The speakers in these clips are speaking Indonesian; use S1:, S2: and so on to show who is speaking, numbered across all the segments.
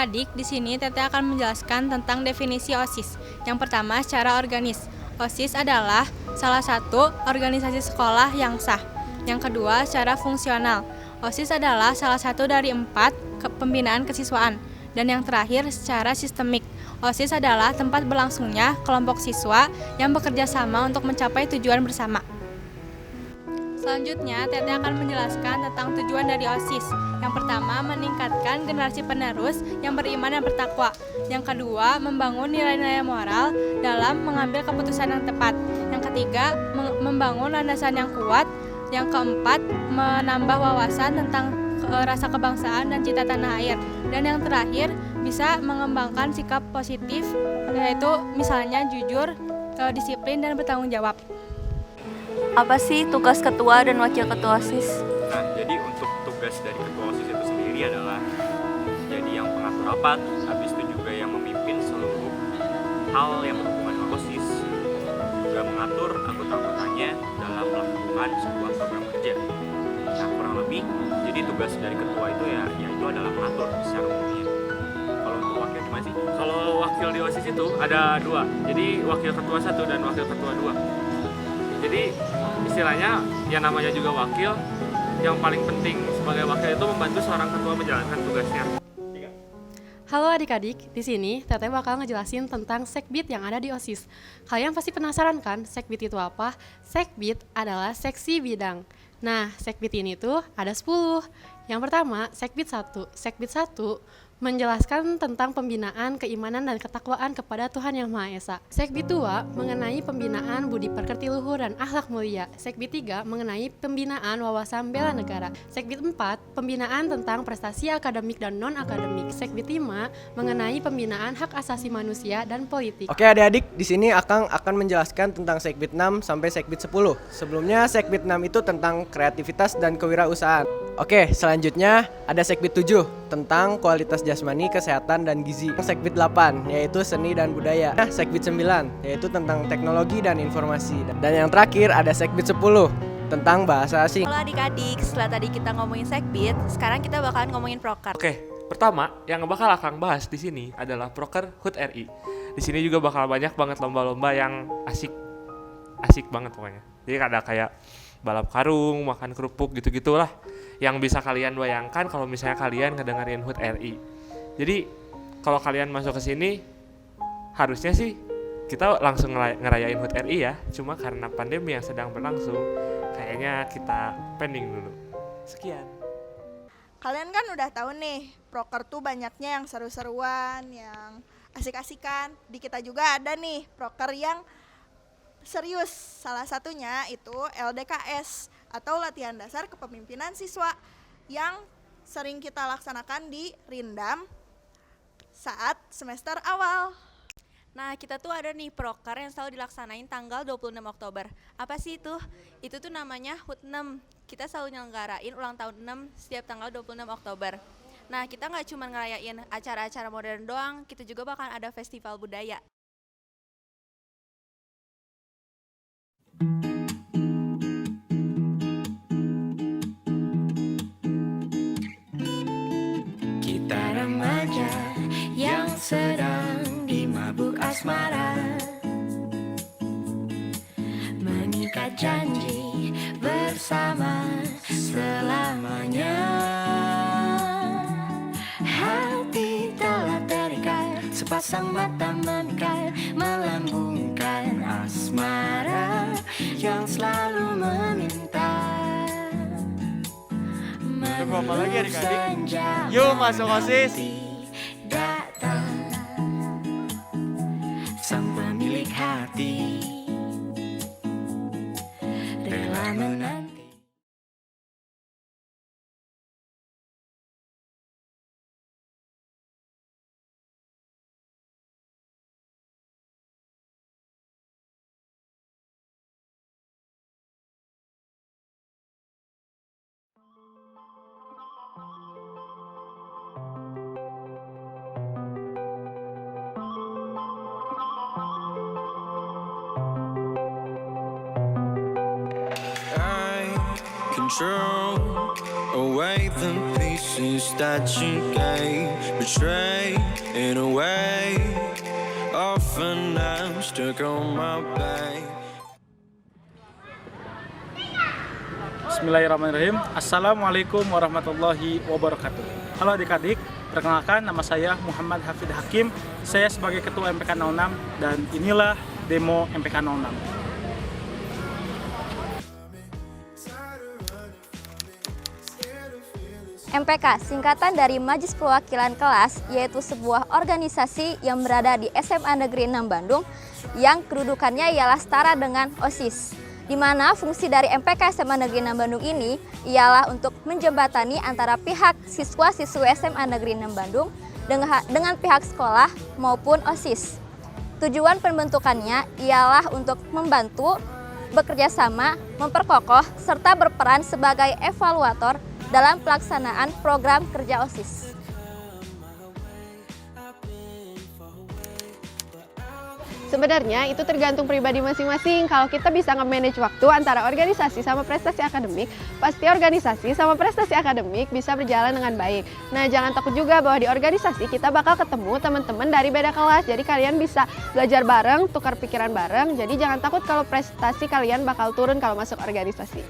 S1: Adik-adik, di sini Tete akan menjelaskan tentang definisi OSIS. Yang pertama, secara organis. OSIS adalah salah satu organisasi sekolah yang sah. Yang kedua, secara fungsional. OSIS adalah salah satu dari 4 pembinaan kesiswaan. Dan yang terakhir, secara sistemik. OSIS adalah tempat berlangsungnya kelompok siswa yang bekerja sama untuk mencapai tujuan bersama. Selanjutnya, Tete akan menjelaskan tentang tujuan dari OSIS. Yang pertama, meningkatkan generasi penerus yang beriman dan bertakwa. Yang kedua, membangun nilai-nilai moral dalam mengambil keputusan yang tepat. Yang ketiga, membangun landasan yang kuat. Yang keempat, menambah wawasan tentang rasa kebangsaan dan cita tanah air. Dan yang terakhir, bisa mengembangkan sikap positif, yaitu misalnya jujur, disiplin, dan bertanggung jawab.
S2: Apa sih tugas ketua dan wakil ketua OSIS?
S3: Nah, jadi untuk tugas dari ketua OSIS itu sendiri adalah jadi yang pengatur rapat, habis itu juga yang memimpin seluruh hal yang berhubungan dengan OSIS, juga mengatur anggota-anggotanya dalam melakukan sebuah program kerja. Nah, kurang lebih, jadi tugas dari ketua itu yaitu adalah mengatur secara umumnya. Kalau untuk wakil gimana sih? Kalau wakil di OSIS itu ada 2, jadi wakil ketua 1 dan wakil ketua 2. Jadi istilahnya yang namanya juga wakil, yang paling penting sebagai wakil itu membantu seorang ketua menjalankan tugasnya.
S4: Halo adik-adik, di sini Tete bakal ngejelasin tentang sekbid yang ada di OSIS. Kalian pasti penasaran kan, sekbid itu apa? Sekbid adalah seksi bidang. Nah, sekbid ini tuh ada 10. Yang pertama, sekbid 1. Sekbid 1 menjelaskan tentang pembinaan keimanan dan ketakwaan kepada Tuhan Yang Maha Esa. Sekbid 2 mengenai pembinaan budi pekerti luhur dan akhlak mulia. Sekbid 3 mengenai pembinaan wawasan bela negara. Sekbid 4 pembinaan tentang prestasi akademik dan non-akademik. Sekbid 5 mengenai pembinaan hak asasi manusia dan politik.
S5: Oke adik-adik, di sini Akang akan menjelaskan tentang sekbid 6 sampai sekbid 10. Sebelumnya sekbid 6 itu tentang kreativitas dan kewirausahaan. Oke, selanjutnya ada sekbid 7 tentang kualitas jasmani, kesehatan, dan gizi. Sekbid 8 yaitu seni dan budaya. Nah, sekbid 9 yaitu tentang teknologi dan informasi. Dan yang terakhir ada sekbid 10 tentang bahasa asing.
S2: Halo adik-adik, setelah tadi kita ngomongin sekbid, sekarang kita bakalan ngomongin proker.
S6: Oke, pertama yang bakal Akang bahas di sini adalah Proker HUT RI. Di sini juga bakal banyak banget lomba-lomba yang asik banget pokoknya. Jadi ada kayak balap karung, makan kerupuk gitu-gitulah yang bisa kalian bayangkan kalau misalnya kalian ngedengerin HUT RI. Jadi kalau kalian masuk ke sini harusnya sih kita langsung ngerayain HUT RI ya. Cuma karena pandemi yang sedang berlangsung, kayaknya kita pending dulu. Sekian.
S7: Kalian kan udah tahu nih, proker tuh banyaknya yang seru-seruan, yang asik-asikan. Di kita juga ada nih proker yang serius. Salah satunya itu LDKS atau latihan dasar kepemimpinan siswa yang sering kita laksanakan di Rindam saat semester awal.
S2: Nah, kita tuh ada nih proker yang selalu dilaksanain tanggal 26 Oktober. Apa sih itu? Itu tuh namanya HUT 6. Kita selalu nyelenggarain ulang tahun 6 setiap tanggal 26 Oktober. Nah, kita nggak cuma ngerayain acara-acara modern doang, kita juga bakal ada festival budaya.
S8: Kita remaja yang sedang dimabuk asmara, mengikat janji bersama selamanya. Hati telah terikat, sepasang mata memikat, melambungkan asmara yang selalu meminta.
S5: Tunggu apa lagi adik-adik? Yuk masuk OSIS.
S8: Datang sang pemilik hati, rela menanti.
S9: Control
S8: away the pieces that you gave, betrayed in a way. Often I'm stuck on my back.
S9: Bismillahirrahmanirrahim. Assalamualaikum warahmatullahi wabarakatuh. Halo adik-adik, perkenalkan nama saya Muhammad Hafid Hakim. Saya sebagai Ketua MPK 06 dan inilah demo MPK 06.
S10: MPK singkatan dari Majelis Perwakilan Kelas, yaitu sebuah organisasi yang berada di SMA Negeri 6 Bandung yang kedudukannya ialah setara dengan OSIS. Di mana fungsi dari MPK SMA Negeri 6 Bandung ini ialah untuk menjembatani antara pihak siswa-siswi SMA Negeri 6 Bandung dengan pihak sekolah maupun OSIS. Tujuan pembentukannya ialah untuk membantu, bekerja sama, memperkokoh, serta berperan sebagai evaluator dalam pelaksanaan program kerja OSIS.
S4: Sebenarnya itu tergantung pribadi masing-masing. Kalau kita bisa nge-manage waktu antara organisasi sama prestasi akademik, pasti organisasi sama prestasi akademik bisa berjalan dengan baik. Nah, jangan takut juga bahwa di organisasi kita bakal ketemu teman-teman dari beda kelas. Jadi kalian bisa belajar bareng, tukar pikiran bareng. Jadi jangan takut kalau prestasi kalian bakal turun kalau masuk organisasi.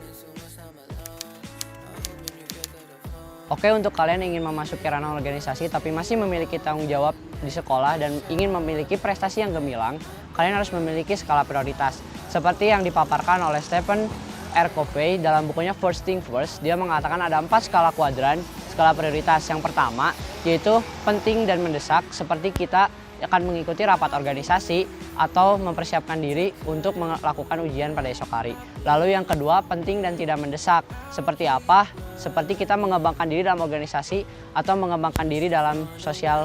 S11: Oke, untuk kalian yang ingin memasuki ranah organisasi tapi masih memiliki tanggung jawab di sekolah dan ingin memiliki prestasi yang gemilang, kalian harus memiliki skala prioritas. Seperti yang dipaparkan oleh Stephen R. Covey dalam bukunya First Thing First, dia mengatakan ada 4 skala kuadran skala prioritas. Yang pertama yaitu penting dan mendesak, seperti kita akan mengikuti rapat organisasi atau mempersiapkan diri untuk melakukan ujian pada esok hari. Lalu yang kedua, penting dan tidak mendesak. Seperti apa? Seperti kita mengembangkan diri dalam organisasi atau mengembangkan diri dalam sosial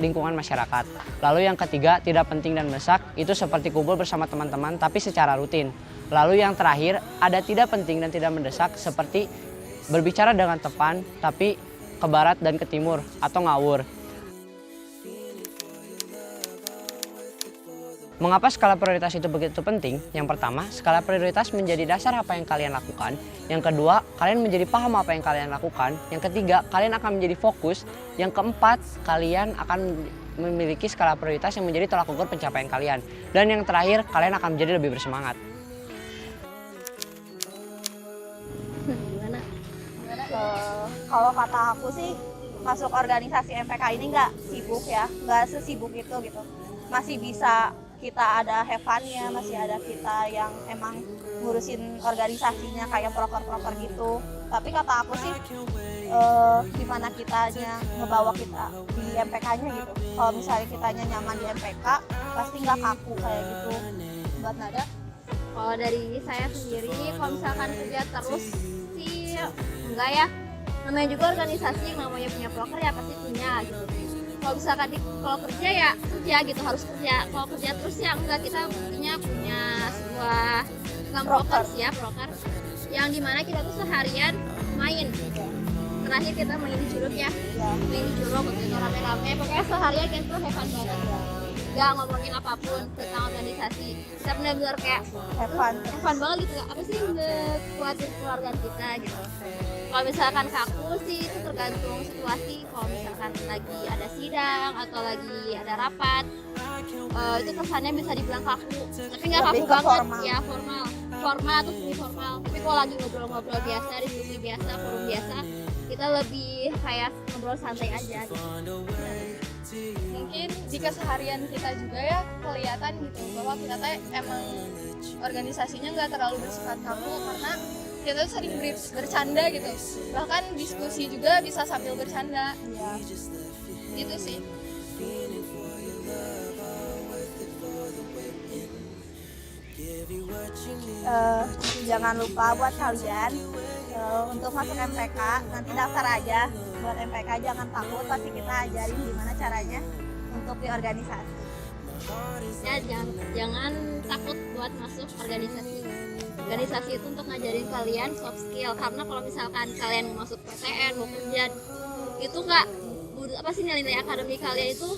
S11: lingkungan masyarakat. Lalu yang ketiga, tidak penting dan mendesak, itu seperti kumpul bersama teman-teman tapi secara rutin. Lalu yang terakhir, ada tidak penting dan tidak mendesak, seperti berbicara dengan teman tapi ke barat dan ke timur atau ngawur. Mengapa skala prioritas itu begitu penting? Yang pertama, skala prioritas menjadi dasar apa yang kalian lakukan. Yang kedua, kalian menjadi paham apa yang kalian lakukan. Yang ketiga, kalian akan menjadi fokus. Yang keempat, kalian akan memiliki skala prioritas yang menjadi tolak ukur pencapaian kalian. Dan yang terakhir, kalian akan menjadi lebih bersemangat.
S10: Kalau kata aku sih, masuk organisasi MPK ini nggak sibuk ya, nggak sesibuk itu gitu. Masih bisa kita ada have fun-nya, masih ada kita yang emang ngurusin organisasinya kayak proker-proker gitu. Tapi kata aku sih gimana kitanya ngebawa kita di MPK-nya gitu. Kalau misalnya kitanya nyaman di MPK, pasti nggak kaku kayak gitu. Buat Nada? Kalau dari saya sendiri, kalau misalkan kerja terus sih enggak ya. Namanya juga organisasi yang namanya punya proker ya pasti punya gitu. Kalau misalkan kalau kerja ya kerja gitu, harus kerja. Kalau kerja terus ya enggak, kita punya sebuah proker ya, proker yang dimana kita tuh seharian main. Terakhir kita main di Curug ya, main di Curug gitu rame-rame. Pokoknya seharian kita tuh have fun banget ya. Gak ngomongin apapun tentang organisasi. Kita benar-benar kayak have fun banget gitu. Apa sih kuatin keluarga kita gitu. Kalau misalkan kaku sih itu tergantung situasi. Kalau misalkan lagi ada sidang atau lagi ada rapat, itu kesannya bisa dibilang kaku. Tapi nggak kaku banget, formal. Ya formal atau semi formal. Tapi kalau lagi ngobrol-ngobrol biasa, diskusi biasa, forum biasa, kita lebih kayak ngobrol santai aja gitu.
S1: Mungkin di keseharian kita juga ya kelihatan gitu bahwa kita emang organisasinya nggak terlalu bersifat kaku, karena kita tuh sering bercanda gitu, bahkan diskusi juga bisa sambil bercanda ya. Gitu sih.
S10: Jangan lupa buat kalian untuk masuk MPK, nanti daftar aja buat MPK. Jangan takut, pasti kita ajarin gimana caranya untuk di organisasi.
S12: Ya, jangan takut buat masuk organisasi. Organisasi itu untuk ngajarin kalian soft skill, karena kalau misalkan kalian mau masuk PTN, mau kerja, itu nggak nilai akademik kalian itu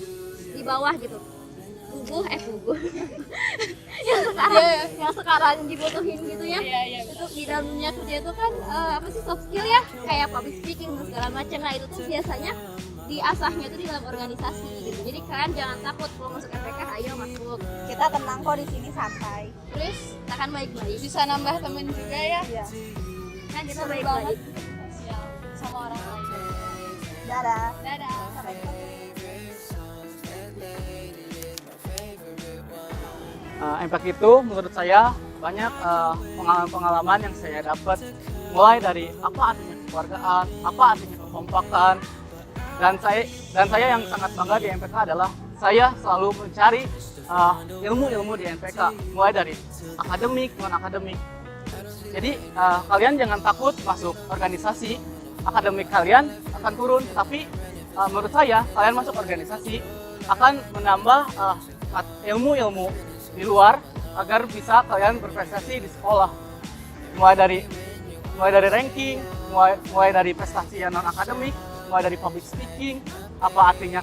S12: di bawah gitu. yang sekarang dibutuhin gitu ya. Untuk di dalam dunia kerja itu kan apa sih, soft skill ya, kayak public speaking dan segala macam. Nah itu tuh biasanya diasahnya tuh di dalam organisasi gitu. Jadi kalian jangan takut kalau masuk MPK, ayo masuk.
S10: Kita tenang kok di sini, santai.
S12: Terus kita kan baik-baik.
S1: Bisa nambah temen juga ya.
S10: Iya.
S12: Kan kita baik-baik
S1: Sama orang lain.
S10: Dadah.
S12: dadah.
S10: Sampai jumpa.
S9: Impact itu menurut saya banyak pengalaman-pengalaman yang saya dapat, mulai dari apa artinya kekeluargaan, apa artinya kekompakan, dan saya yang sangat bangga di MPK adalah saya selalu mencari ilmu-ilmu di MPK, mulai dari akademik, non akademik. Jadi kalian jangan takut masuk organisasi, akademik kalian akan turun, tapi menurut saya kalian masuk organisasi akan menambah ilmu-ilmu di luar agar bisa kalian berprestasi di sekolah, mulai dari ranking, mulai dari prestasi yang non akademik, mulai dari public speaking, apa artinya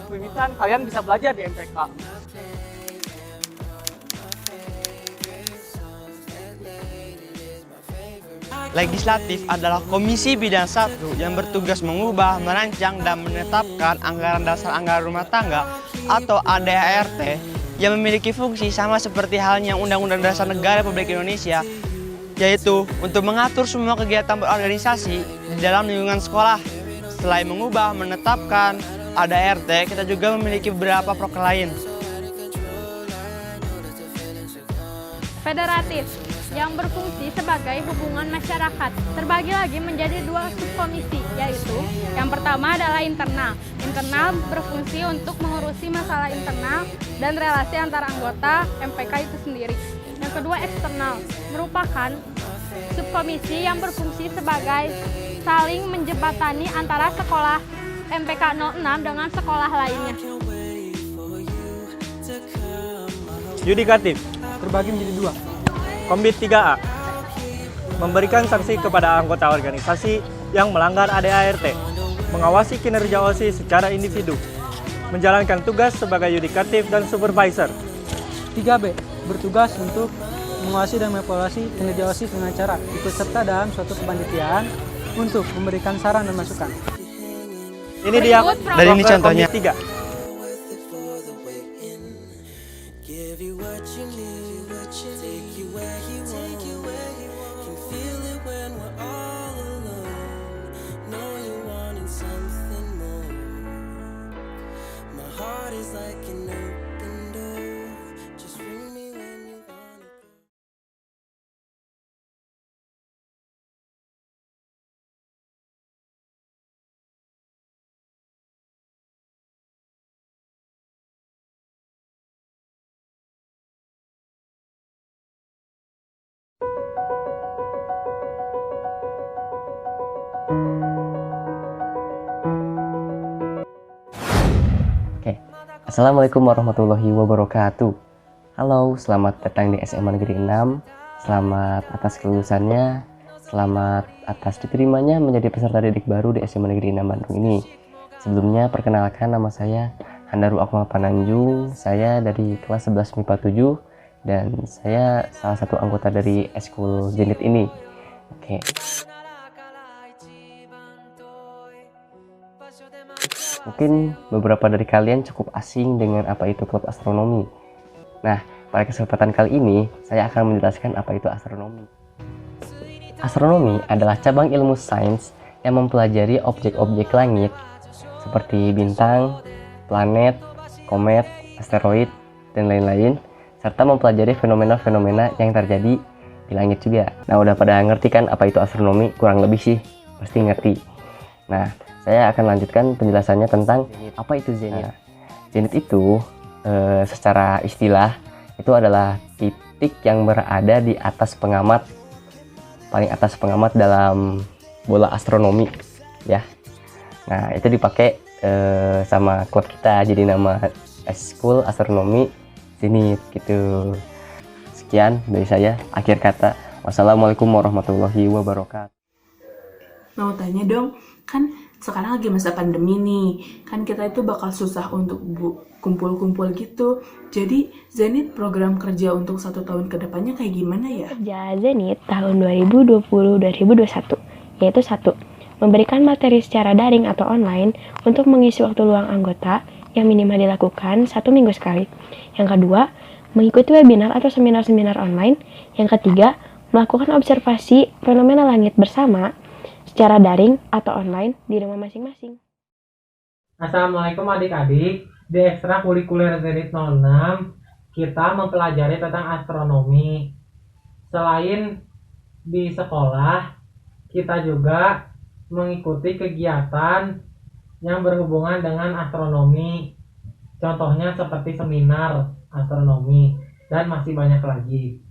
S9: kepemimpinan, kalian bisa belajar di MPK.
S13: Legislatif adalah komisi bidang 1 yang bertugas mengubah, merancang, dan menetapkan anggaran dasar anggaran rumah tangga atau ADART yang memiliki fungsi sama seperti halnya Undang-Undang Dasar Negara Republik Indonesia, yaitu untuk mengatur semua kegiatan berorganisasi di dalam lingkungan sekolah. Selain mengubah, menetapkan ADART, kita juga memiliki beberapa proker lain.
S1: Federatif yang berfungsi sebagai hubungan masyarakat terbagi lagi menjadi 2 subkomisi, yaitu yang pertama adalah internal. Internal berfungsi untuk mengurusi masalah internal dan relasi antara anggota MPK itu sendiri. Yang kedua eksternal, merupakan subkomisi yang berfungsi sebagai saling menjembatani antara sekolah MPK 06 dengan sekolah lainnya.
S9: Yudikatif terbagi menjadi 2. Kombit 3A memberikan sanksi kepada anggota organisasi yang melanggar ADART, mengawasi kinerja OSIS secara individu, menjalankan tugas sebagai yudikatif dan supervisor.
S14: 3B bertugas untuk mengawasi dan mengevaluasi kinerja OSIS dengan cara ikut serta dalam suatu kepanitiaan untuk memberikan saran dan masukan.
S9: Ini dia
S13: dari ini contohnya.
S9: Kombit 3.
S15: Assalamualaikum warahmatullahi wabarakatuh. Halo, selamat datang di SMA Negeri 6. Selamat atas kelulusannya, selamat atas diterimanya menjadi peserta didik baru di SMA Negeri 6 Bandung ini. Sebelumnya perkenalkan, nama saya Handaru Akmal Pananjung. Saya dari kelas 11 MIPA 7 dan saya salah satu anggota dari Eskul Zenit ini. Oke. Mungkin beberapa dari kalian cukup asing dengan apa itu klub astronomi. Nah, pada kesempatan kali ini saya akan menjelaskan apa itu astronomi. Astronomi adalah cabang ilmu sains yang mempelajari objek-objek langit seperti bintang, planet, komet, asteroid, dan lain-lain, serta mempelajari fenomena-fenomena yang terjadi di langit juga. Nah, udah pada ngerti kan apa itu astronomi? Kurang lebih sih, pasti ngerti. Nah, saya akan lanjutkan penjelasannya tentang apa itu zenit. Zenit itu secara istilah itu adalah titik yang berada di atas pengamat, paling atas pengamat dalam bola astronomi ya. Nah, itu dipakai sama klub kita, jadi nama Eskul Astronomi Zenit gitu. Sekian dari saya, akhir kata. Wassalamualaikum warahmatullahi wabarakatuh.
S16: Mau tanya dong, kan sekarang lagi masa pandemi nih, kan kita itu bakal susah untuk kumpul-kumpul gitu. Jadi Zenit program kerja untuk 1 tahun ke depannya kayak gimana ya?
S17: Kerja Zenit tahun 2020-2021, yaitu 1. Memberikan materi secara daring atau online untuk mengisi waktu luang anggota yang minimal dilakukan 1 minggu sekali. Yang kedua, mengikuti webinar atau seminar-seminar online. Yang ketiga, melakukan observasi fenomena langit bersama secara daring atau online di rumah masing-masing.
S18: Assalamualaikum adik-adik. Di ekstrakurikuler Zenit 06, kita mempelajari tentang astronomi. Selain di sekolah, kita juga mengikuti kegiatan yang berhubungan dengan astronomi. Contohnya seperti seminar astronomi dan masih banyak lagi.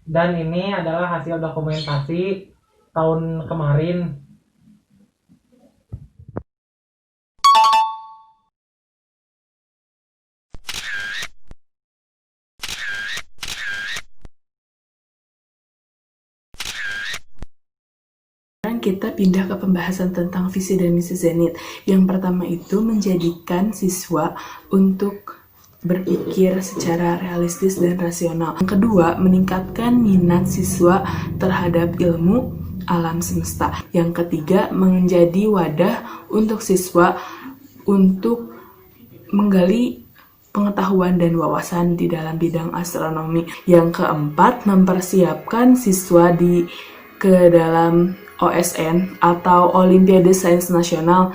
S18: Dan ini adalah hasil dokumentasi tahun kemarin.
S16: Sekarang kita pindah ke pembahasan tentang visi dan misi Zenit. Yang pertama itu menjadikan siswa untuk berpikir secara realistis dan rasional. Yang kedua, meningkatkan minat siswa terhadap ilmu alam semesta. Yang ketiga, menjadi wadah untuk siswa untuk menggali pengetahuan dan wawasan di dalam bidang astronomi. Yang keempat, mempersiapkan siswa ke dalam OSN atau Olimpiade Sains Nasional.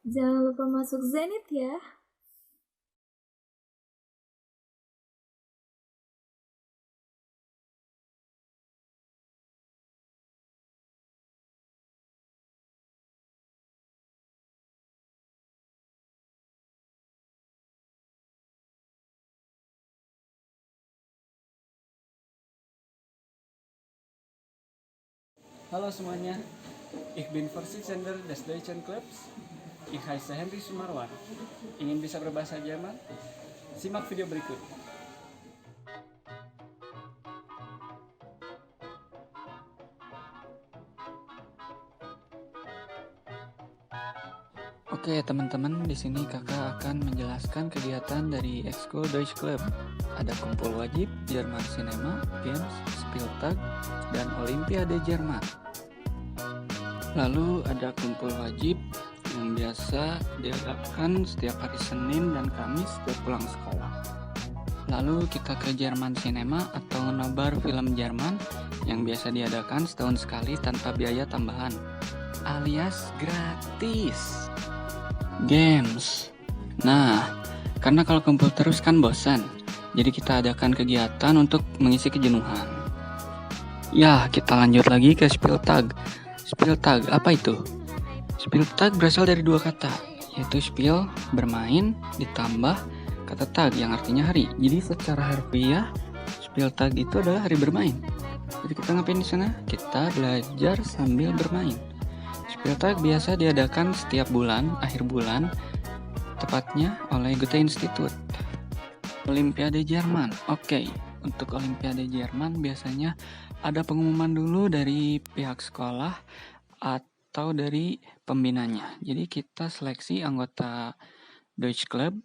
S19: Jangan lupa masuk Zenit ya.
S20: Halo semuanya, ich bin Vorsitzender des Deutschen Clubs. Ich heiße Henry Sumarwan. Ingin bisa berbahasa Jerman? Simak video berikut. Oke teman-teman, di sini kakak akan menjelaskan kegiatan dari Ekskul Deutsch Club. Ada kumpul wajib, Jerman Cinema, Games, Spieltag, dan Olimpiade Jerman. Lalu ada kumpul wajib yang biasa diadakan setiap hari Senin dan Kamis setiap pulang sekolah. Lalu kita ke Jerman Cinema atau nobar film Jerman yang biasa diadakan setahun sekali tanpa biaya tambahan, alias gratis. Games. Nah, karena kalau kumpul terus kan bosan. Jadi kita adakan kegiatan untuk mengisi kejenuhan. Ya, kita lanjut lagi ke Spieltag. Spieltag, apa itu? Spieltag berasal dari 2 kata, yaitu Spiel, bermain, ditambah kata Tag yang artinya hari. Jadi secara harfiah, Spieltag itu adalah hari bermain. Jadi kita ngapain di sana? Kita belajar sambil bermain. Spieltag biasa diadakan setiap bulan, akhir bulan, tepatnya oleh Goethe Institut. Olimpiade Jerman. Oke, untuk Olimpiade Jerman biasanya ada pengumuman dulu dari pihak sekolah atau dari pembinanya. Jadi kita seleksi anggota Deutsch Club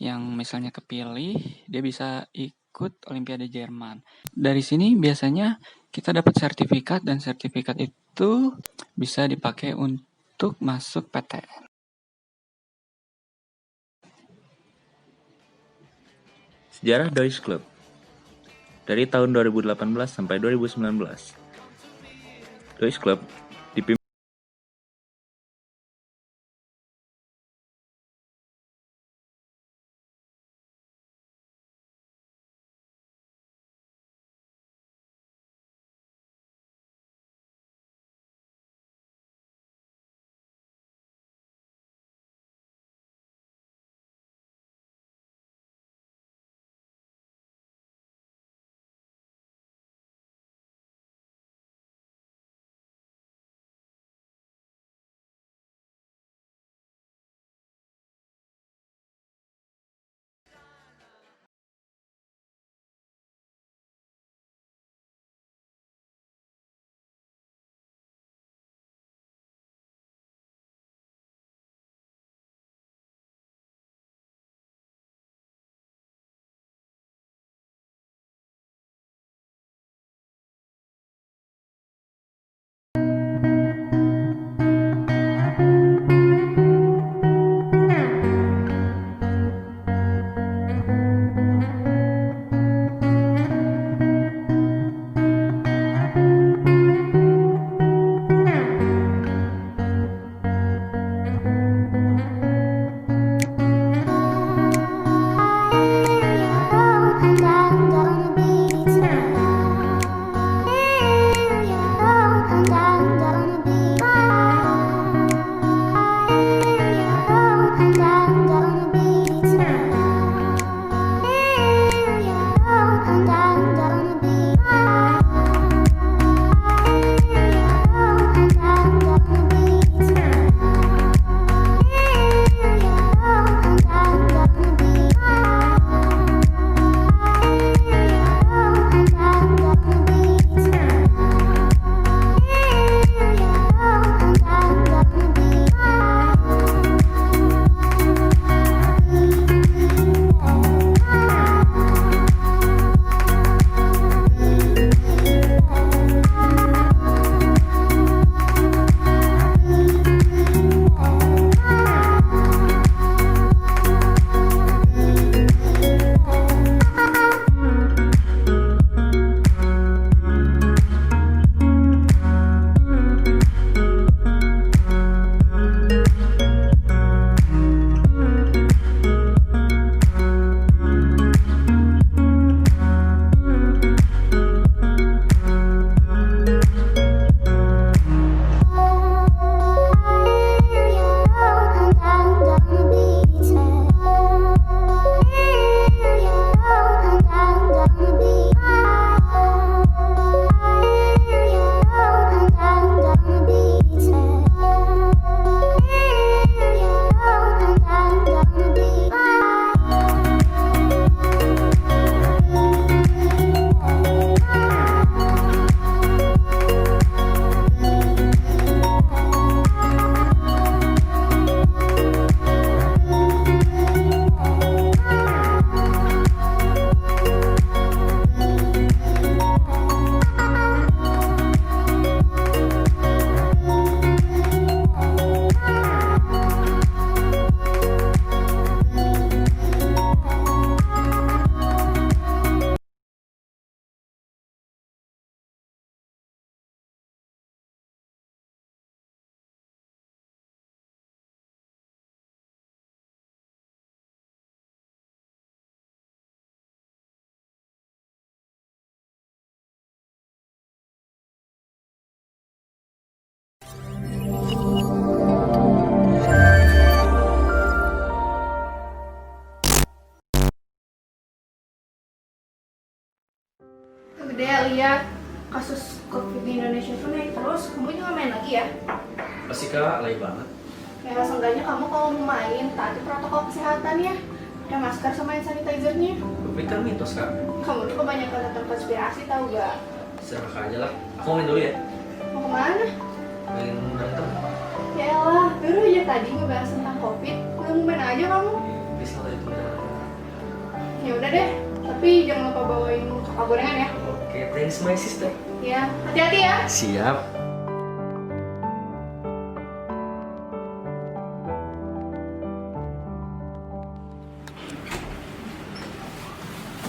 S20: yang misalnya kepilih, dia bisa ikut Olimpiade Jerman. Dari sini biasanya kita dapat sertifikat dan sertifikat itu bisa dipakai untuk masuk PTN.
S21: Sejarah Deutsch Club dari tahun 2018 sampai 2019. Deutsch Club dipimpin
S3: Tuh deh, lihat kasus COVID di Indonesia tuh naik terus. Kamu juga main lagi ya?
S5: Pasti Kak, lagi banget.
S3: Ya seenggaknya kamu kalau mau main, taati protokol kesehatan ya. Pakai masker sama hand sanitizer-nya.
S5: Tapi kan mitos Kak.
S3: Kamu tuh kebanyakan nonton konspirasi tau gak?
S5: Serah aja lah. Aku main dulu ya.
S3: Mau kemana?
S5: Main berantem.
S3: Ya elah, baru aja tadi ngebahas tentang COVID. Udah main aja kamu.
S5: Bisa lah itu.
S3: Ya udah deh, tapi jangan lupa bawain kakak gorengan ya.
S5: Oke, thanks my sister.
S3: Ya, hati-hati ya.
S5: Siap.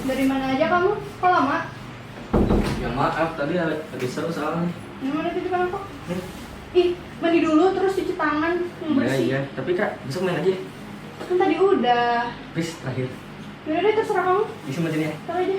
S3: Dari mana aja kamu? Kok lama?
S5: Ya maaf, tadi lagi seru soalnya.
S3: Mana titipan aku? Ih, mandi dulu terus cuci tangan yang bersih.
S5: Iya, tapi Kak, besok main aja.
S3: Kan tadi udah.
S5: Please, terakhir.
S3: Yaudah deh, terserah kamu.
S5: Bisa macam ya.
S3: Ntar aja.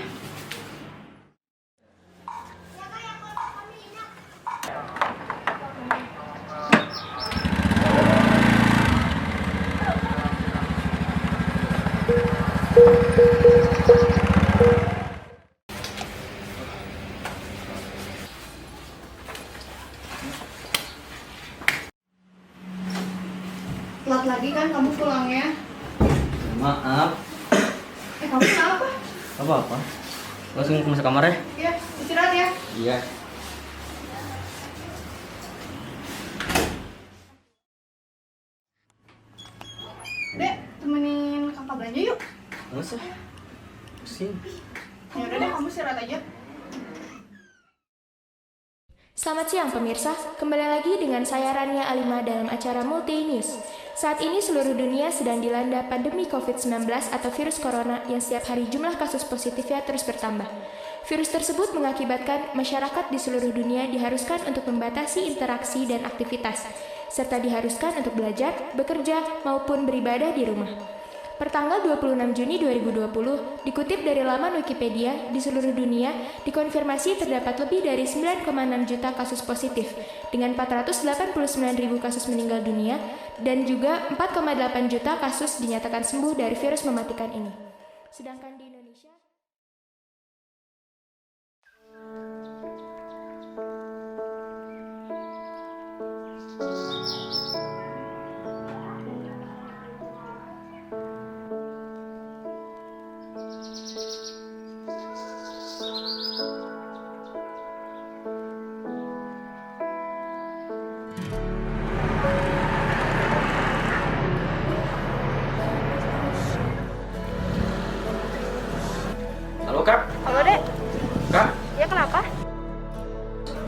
S3: Telat lagi kan kamu pulangnya?
S5: Maaf.
S3: Kamu kenapa?
S5: Apa-apa. Langsung masuk kamar ya?
S3: Iya, istirahat ya.
S5: Iya.
S3: Dek, temenin kakak belanja yuk.
S5: Nggak usah. Pusing.
S3: Ya udah deh, kamu istirahat aja.
S22: Selamat siang pemirsa, kembali lagi dengan saya Rania Alima dalam acara Multi News. Saat ini seluruh dunia sedang dilanda pandemi COVID-19 atau virus corona yang setiap hari jumlah kasus positifnya terus bertambah. Virus tersebut mengakibatkan masyarakat di seluruh dunia diharuskan untuk membatasi interaksi dan aktivitas, serta diharuskan untuk belajar, bekerja, maupun beribadah di rumah. Pertanggal 26 Juni 2020, dikutip dari laman Wikipedia, di seluruh dunia dikonfirmasi terdapat lebih dari 9,6 juta kasus positif, dengan 489.000 kasus meninggal dunia, dan juga 4,8 juta kasus dinyatakan sembuh dari virus mematikan ini. Sedangkan di Indonesia...
S5: Halo Kak.
S3: Halo Dek.
S5: Kak,
S3: Ya kenapa?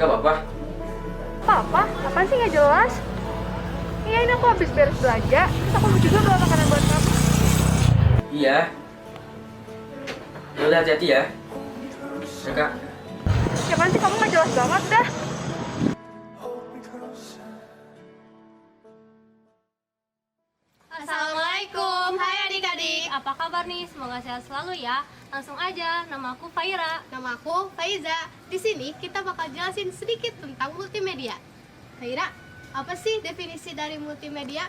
S5: nggak apa-apa.
S3: Apa? Apaan sih nggak jelas? Iya ini aku habis beres belanja, terus aku juga bawa makanan buat kamu.
S5: Iya. Ya udah hati-hati ya. Ya Kak.
S3: Cuman sih kamu nggak jelas banget dah.
S23: Assalamualaikum, hai adik-adik. Apa kabar nih? Semoga sehat selalu ya. Langsung aja, nama aku Faira.
S24: Nama aku Faiza. Di sini kita bakal jelasin sedikit tentang multimedia. Faira, apa sih definisi dari multimedia?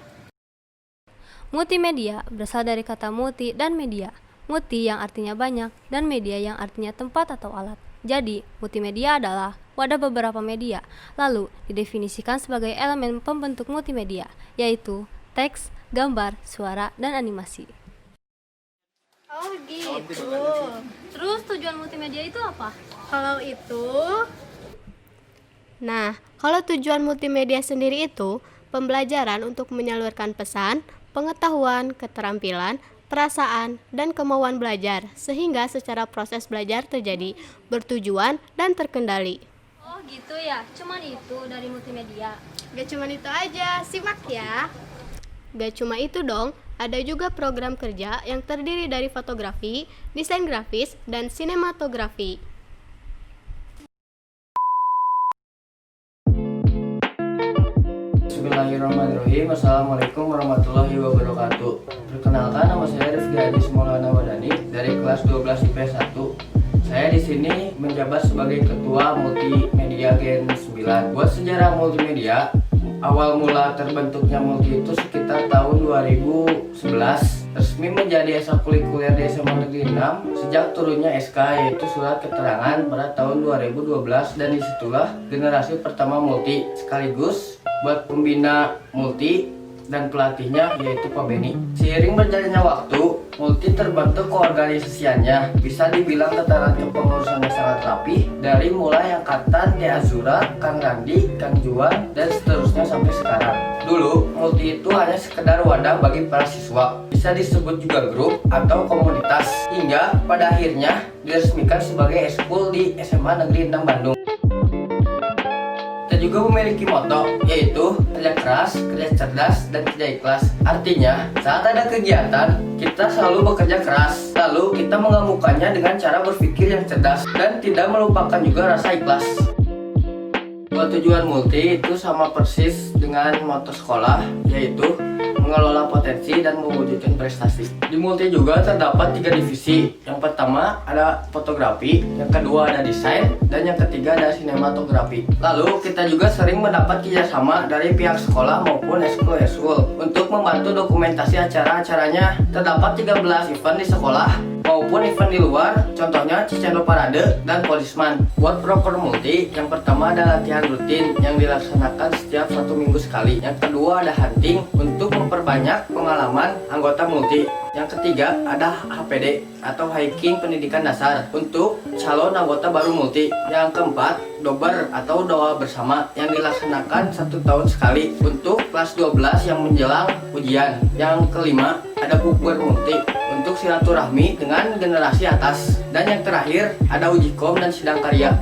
S23: Multimedia berasal dari kata multi dan media. Multi yang artinya banyak dan media yang artinya tempat atau alat. Jadi, multimedia adalah wadah beberapa media. Lalu, didefinisikan sebagai elemen pembentuk multimedia, yaitu teks, gambar, suara, dan animasi.
S24: Oh gitu.
S23: Terus tujuan multimedia itu apa?
S24: Kalau tujuan multimedia sendiri itu pembelajaran untuk menyalurkan pesan, pengetahuan, keterampilan, perasaan, dan kemauan belajar sehingga secara proses belajar terjadi bertujuan dan terkendali.
S23: Oh gitu ya, cuman itu dari multimedia.
S24: Gak cuma itu aja, simak ya. Gak cuma itu dong, ada juga program kerja yang terdiri dari fotografi, desain grafis, dan sinematografi.
S15: Bismillahirrahmanirrahim. Assalamualaikum warahmatullahi wabarakatuh. Perkenalkan, nama saya Rifki Hadis Maulana Wadani dari kelas 12 IP 1. Saya di sini menjabat sebagai ketua multimedia Gen 9. Buat sejarah multimedia, awal mula terbentuknya multi itu sekitar tahun 2011
S5: resmi menjadi ekstrakurikuler di SMA Negeri 6 sejak turunnya SK, yaitu Surat Keterangan, pada tahun 2012, dan disitulah generasi pertama multi, sekaligus buat pembina multi dan pelatihnya yaitu Pak Beni. Seiring berjalannya waktu, multi terbentuk keorganisasiannya. Bisa dibilang tataran kepengurusannya sangat rapi, dari mulai angkatan Teh Azura, Kang Randi, Kang Juan, dan seterusnya sampai sekarang. Dulu, multi itu hanya sekedar wadah bagi para siswa, bisa disebut juga grup atau komunitas, hingga pada akhirnya diresmikan sebagai eskul di SMA Negeri 6 Bandung. Kita juga memiliki moto, yaitu kerja keras, kerja cerdas, dan kerja ikhlas. Artinya, saat ada kegiatan, kita selalu bekerja keras, lalu kita mengemukannya dengan cara berpikir yang cerdas dan tidak melupakan juga rasa ikhlas. Buat tujuan multi itu sama persis dengan moto sekolah, yaitu mengelola potensi dan mewujudkan prestasi. Di multi juga terdapat 3 divisi. Yang pertama ada fotografi, yang kedua ada desain, dan yang ketiga ada sinematografi. Lalu kita juga sering mendapat kerjasama dari pihak sekolah maupun eskul untuk membantu dokumentasi acara-acaranya. Terdapat 13 event di sekolah maupun event di luar, contohnya Cicendo Parade dan Polisman. Buat proper multi, yang pertama ada latihan rutin yang dilaksanakan setiap 1 minggu sekali. Yang kedua ada hunting untuk memperbanyak pengalaman anggota multi. Yang ketiga ada HPD atau Hiking Pendidikan Dasar untuk calon anggota baru multi. Yang keempat dober atau doa bersama yang dilaksanakan 1 tahun sekali untuk kelas 12 yang menjelang ujian. Yang kelima ada bukber multi untuk silaturahmi dengan generasi atas. Dan yang terakhir ada uji kom dan sidang karya.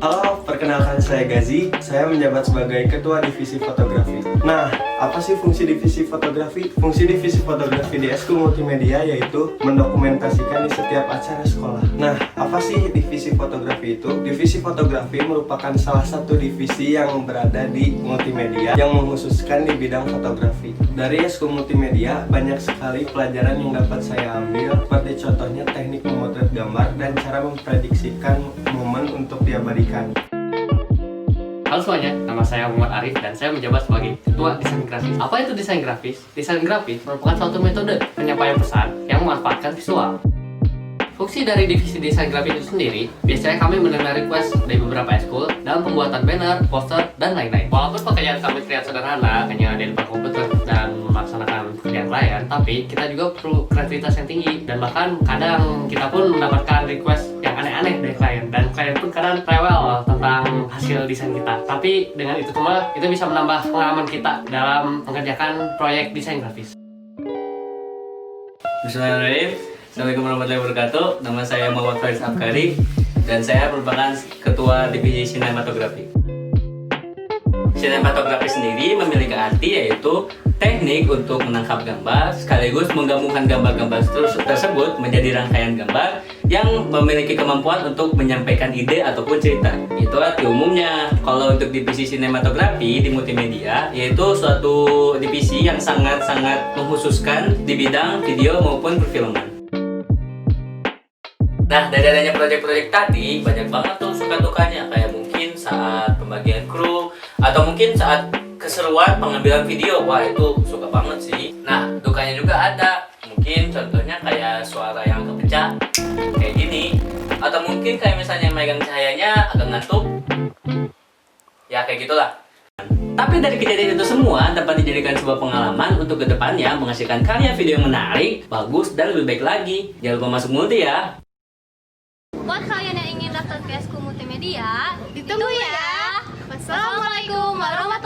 S2: Halo, perkenalkan saya Gazi. Saya menjabat sebagai Ketua Divisi Fotografi. Nah, apa sih fungsi divisi fotografi? Fungsi divisi fotografi di Eskul Multimedia yaitu mendokumentasikan di setiap acara sekolah. Nah, apa sih divisi fotografi itu? Divisi fotografi merupakan salah satu divisi yang berada di multimedia yang mengkhususkan di bidang fotografi. Dari Eskul Multimedia, banyak sekali pelajaran yang dapat saya ambil, seperti contohnya teknik memotret gambar dan cara memprediksikan momen untuk diabadikan.
S15: Halo semuanya, nama saya Muhammad Arif dan saya menjabat sebagai Ketua Desain Grafis. Apa itu desain grafis? Desain grafis merupakan suatu metode penyampaian pesan yang memanfaatkan visual. Fungsi dari divisi desain grafis itu sendiri, biasanya kami menerima request dari beberapa eskul dalam pembuatan banner, poster, dan lain-lain. Walaupun pekerjaan kami terlihat sederhana, hanya di depan komputer dan melaksanakan pekerjaan klien, tapi kita juga perlu kreativitas yang tinggi, dan bahkan kadang kita pun mendapatkan request yang aneh-aneh dari klien, dan klien pun kadang rewel tentang hasil desain kita. Tapi dengan itu semua, itu bisa menambah pengalaman kita dalam mengerjakan proyek desain grafis.
S6: Bismillahirrahmanirrahim. Assalamualaikum warahmatullahi wabarakatuh. Nama saya Muhammad Faris Afkari dan saya merupakan Ketua Divisi Sinematografi. Sinematografi sendiri memiliki arti yaitu teknik untuk menangkap gambar sekaligus menggabungkan gambar-gambar tersebut menjadi rangkaian gambar yang memiliki kemampuan untuk menyampaikan ide ataupun cerita. Itu arti umumnya. Kalau untuk divisi sinematografi di multimedia, yaitu suatu divisi yang sangat-sangat mengkhususkan di bidang video maupun perfilman. Nah, dari adanya proyek-proyek tadi, banyak banget tuh suka dukanya, kayak mungkin saat pembagian kru atau mungkin saat keseruan pengambilan video. Wah, itu suka banget sih. Nah, dukanya juga ada. Mungkin contohnya kayak suara yang kepecah kayak gini, atau mungkin kayak misalnya megang cahayanya agak ngantuk. Ya kayak gitulah. Tapi dari kejadian itu semua dapat dijadikan sebuah pengalaman untuk kedepannya menghasilkan karya video yang menarik, bagus, dan lebih baik lagi. Jangan lupa masuk multi ya.
S23: Buat kalian yang ingin daftar ke Eskul Multimedia, ditunggu ya. Wassalamualaikum warahmatullahi wabarakatuh.